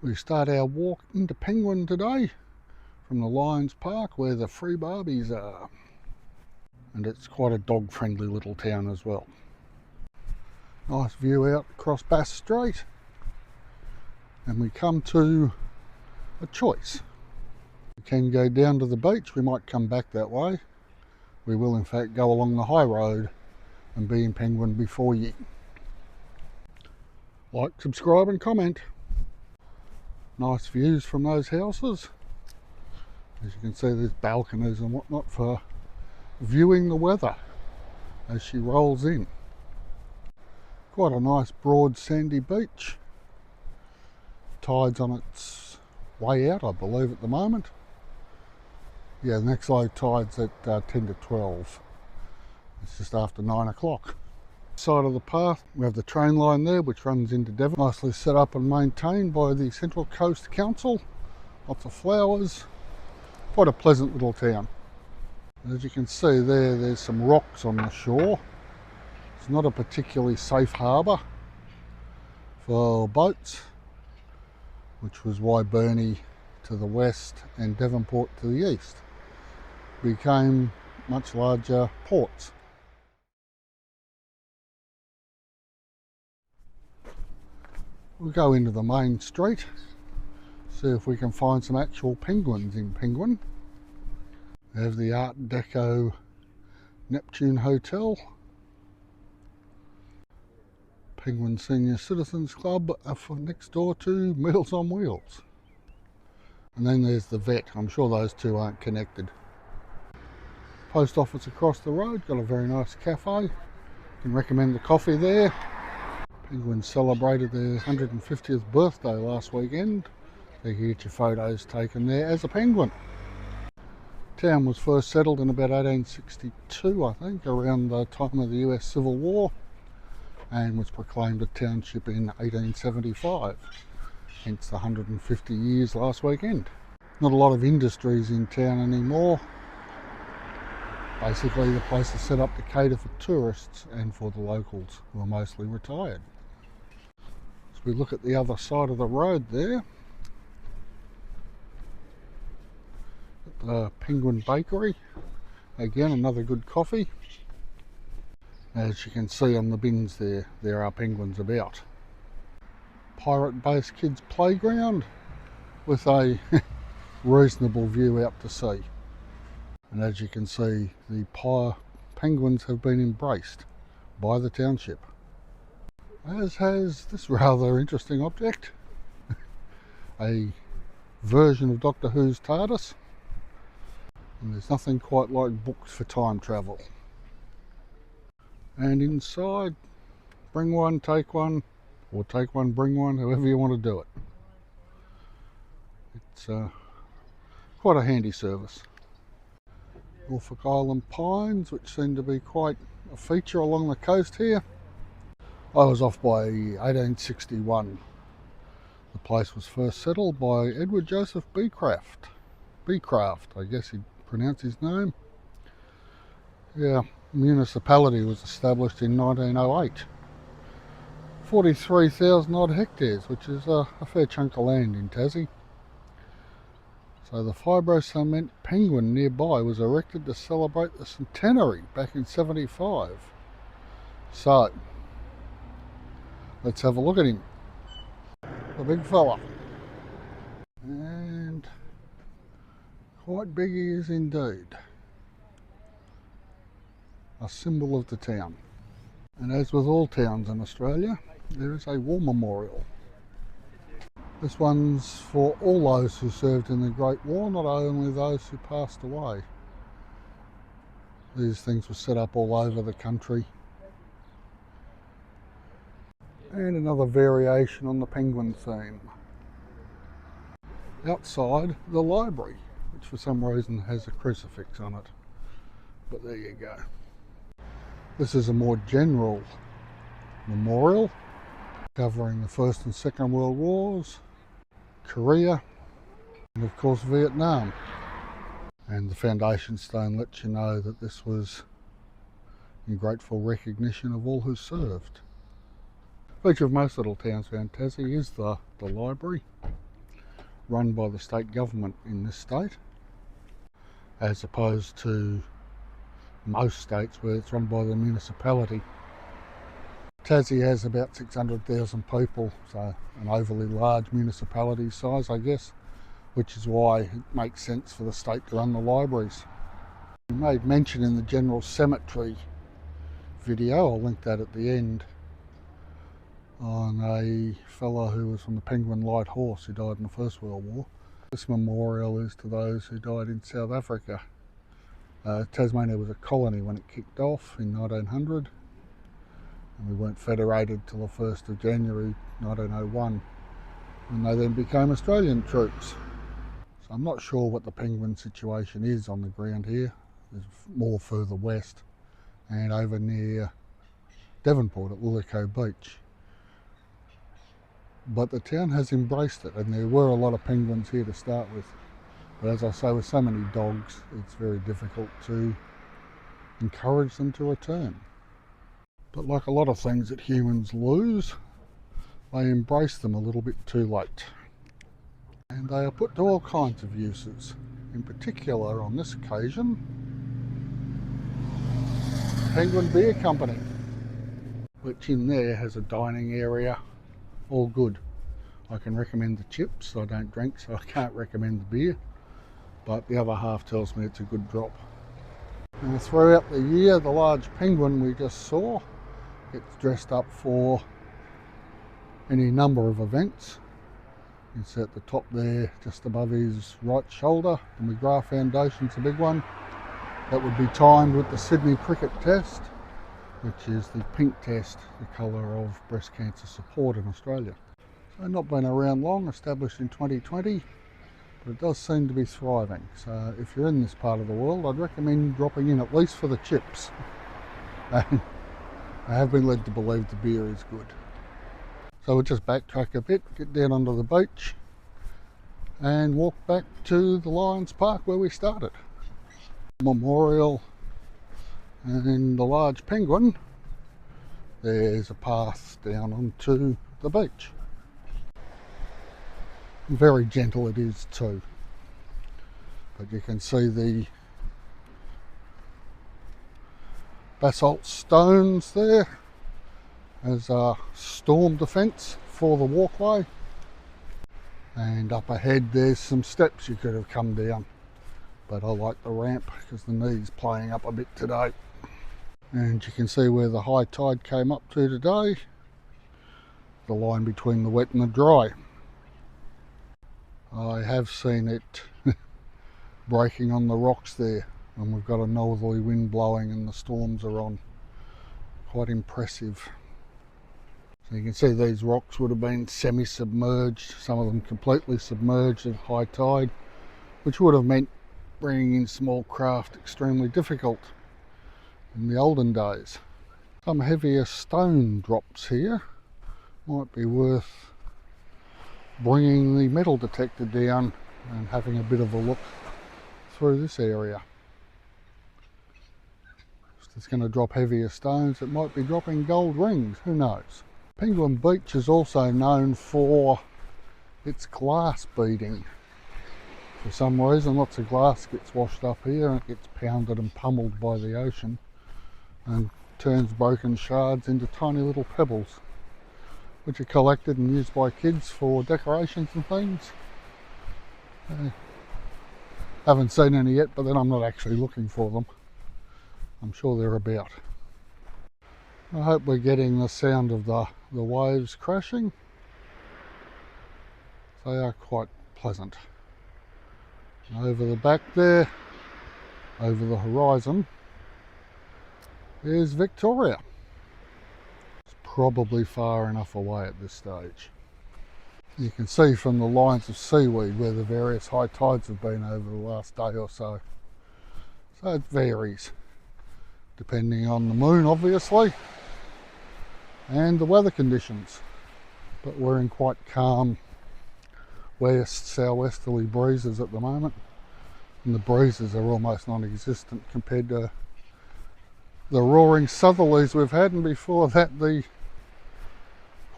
We start our walk into Penguin today from the Lions Park where the free Barbies are. And it's quite a dog friendly little town as well. Nice view out across Bass Strait. And we come to a choice. We can go down to the beach, we might come back that way. We will in fact go along the high road and be in Penguin before you. Like, subscribe and comment. Nice views from those houses. As you can see, there's balconies and whatnot for viewing the weather as she rolls in. Quite a nice broad sandy beach. Tide's on its way out, I believe, at the moment. Yeah, the next low tide's at 10 to 12. It's just after 9 o'clock. Side of the path, we have the train line there which runs into Devon. Nicely set up and maintained by the Central Coast Council. Lots of flowers. Quite a pleasant little town. As you can see there's some rocks on the shore. It's not a particularly safe harbour for boats, which was why Burnie to the west and Devonport to the east became much larger ports. We'll go into the main street, see if we can find some actual penguins in Penguin. We have the Art Deco Neptune Hotel, Penguin Senior Citizens Club next door to Meals on Wheels. And then there's the vet. I'm sure those two aren't connected. Post office across the road, got a very nice cafe. Can recommend the coffee there. Penguins celebrated their 150th birthday last weekend. You can get your photos taken there as a penguin. Town was first settled in about 1862, I think, around the time of the US Civil War, and was proclaimed a township in 1875, hence the 150 years last weekend. Not a lot of industries in town anymore. Basically the place is set up to cater for tourists and for the locals who are mostly retired. As we look at the other side of the road there, the Penguin Bakery, again another good coffee. As you can see on the bins there are penguins about. Pirate Base Kids Playground with a reasonable view out to sea. And as you can see, the penguins have been embraced by the township, as has this rather interesting object, a version of Doctor Who's TARDIS. And there's nothing quite like books for time travel. And inside, bring one, take one, or take one, bring one, however you want to do it. It's quite a handy service. Norfolk Island pines, which seem to be quite a feature along the coast here. I was off by 1861. The place was first settled by Edward Joseph Beecraft, I guess he'd pronounce his name. Yeah, municipality was established in 1908. 43,000 odd hectares, which is a fair chunk of land in Tassie. So the fibro cement penguin nearby was erected to celebrate the centenary back in 75. So let's have a look at him, the big fella. And quite big he is indeed. A symbol of the town. And as with all towns in Australia, there is a war memorial. This one's for all those who served in the Great War, not only those who passed away. These things were set up all over the country. And another variation on the penguin theme. Outside, the library, which for some reason has a crucifix on it. But there you go. This is a more general memorial covering the First and Second World Wars, Korea, and of course Vietnam. And the foundation stone lets you know that this was in grateful recognition of all who served. Feature of most little towns around Tassie is the library. run by the state government in this state, as opposed to most states where it's run by the municipality. Tassie has about 600,000 people, so an overly large municipality size, I guess, which is why it makes sense for the state to run the libraries. We made mention in the general cemetery video, I'll link that at the end, on a fellow who was from the Penguin Light Horse who died in the First World War. This memorial is to those who died in South Africa. Tasmania was a colony when it kicked off in 1900, and we weren't federated till the 1st of January 1901, when they then became Australian troops. So I'm not sure what the penguin situation is on the ground here. There's more further west and over near Devonport at Lillico Beach. But the town has embraced it, and there were a lot of penguins here to start with. But as I say, with so many dogs, it's very difficult to encourage them to return. But like a lot of things that humans lose, they embrace them a little bit too late. And they are put to all kinds of uses. In particular, on this occasion, Penguin Beer Company, which in there has a dining area, all good. I can recommend the chips. I don't drink, so I can't recommend the beer, but the other half tells me it's a good drop. And throughout the year, the large penguin we just saw gets dressed up for any number of events. You can see at the top there, just above his right shoulder, the McGrath Foundation's a big one. That would be timed with the Sydney Cricket Test, which is the pink test, the colour of breast cancer support in Australia. So not been around long, established in 2020, but it does seem to be thriving. So if you're in this part of the world, I'd recommend dropping in at least for the chips. And I have been led to believe the beer is good. So we'll just backtrack a bit, get down onto the beach and walk back to the Lions Park where we started. Memorial and the large penguin, there's a path down onto the beach. Very gentle it is too, but you can see the basalt stones there as a storm defence for the walkway, and up ahead there's some steps you could have come down, but I like the ramp because the knee's playing up a bit today. And you can see where the high tide came up to today, the line between the wet and the dry. I have seen it breaking on the rocks there when we've got a northerly wind blowing and the storms are on. Quite impressive. So you can see these rocks would have been semi-submerged, some of them completely submerged at high tide, which would have meant bringing in small craft extremely difficult in the olden days. Some heavier stone drops here. Might be worth bringing the metal detector down and having a bit of a look through this area. If it's going to drop heavier stones, it might be dropping gold rings, who knows. Penguin Beach is also known for its glass beading. For some reason, lots of glass gets washed up here and it gets pounded and pummeled by the ocean and turns broken shards into tiny little pebbles, which are collected and used by kids for decorations and things. Haven't seen any yet, but then I'm not actually looking for them. I'm sure they're about. I hope we're getting the sound of the waves crashing. They are quite pleasant. Over the back there, over the horizon, is Victoria. It's probably far enough away at this stage. You can see from the lines of seaweed where the various high tides have been over the last day or so. So it varies, depending on the moon obviously, and the weather conditions. But we're in quite calm west southwesterly breezes at the moment, and the breezes are almost non-existent compared to the roaring southerlies we've had, and before that the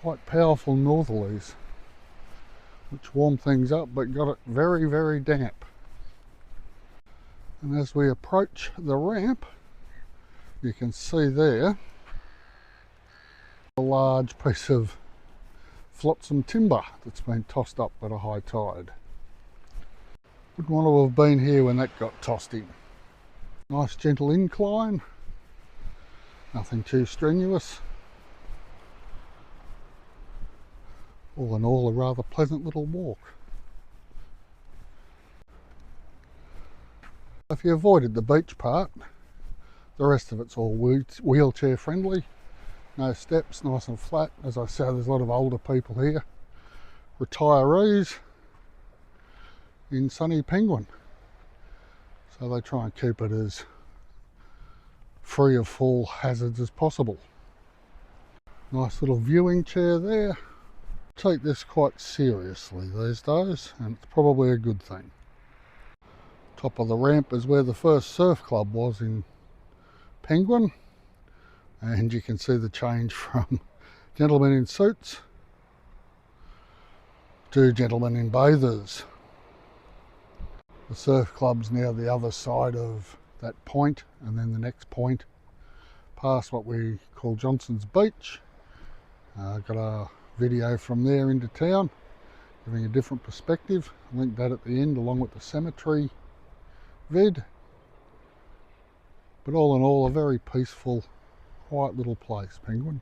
quite powerful northerlies. which warmed things up but got it very, very damp. And as we approach the ramp, you can see there a large piece of flotsam timber that's been tossed up at a high tide. Wouldn't want to have been here when that got tossed in. Nice gentle incline, nothing too strenuous. All in all, a rather pleasant little walk. If you avoided the beach part, the rest of it's all wheelchair friendly. No steps, nice and flat. As I said, there's a lot of older people here, retirees in sunny Penguin. So they try and keep it as free of fall hazards as possible. Nice little viewing chair there. Take this quite seriously these days, and it's probably a good thing. Top of the ramp is where the first surf club was in Penguin, and you can see the change from gentlemen in suits to gentlemen in bathers. The surf club's now the other side of that point, and then the next point past what we call Johnson's Beach. Got a video from there into town, giving a different perspective. I'll link that at the end along with the cemetery vid. But all in all, a very peaceful, quiet little place, Penguin.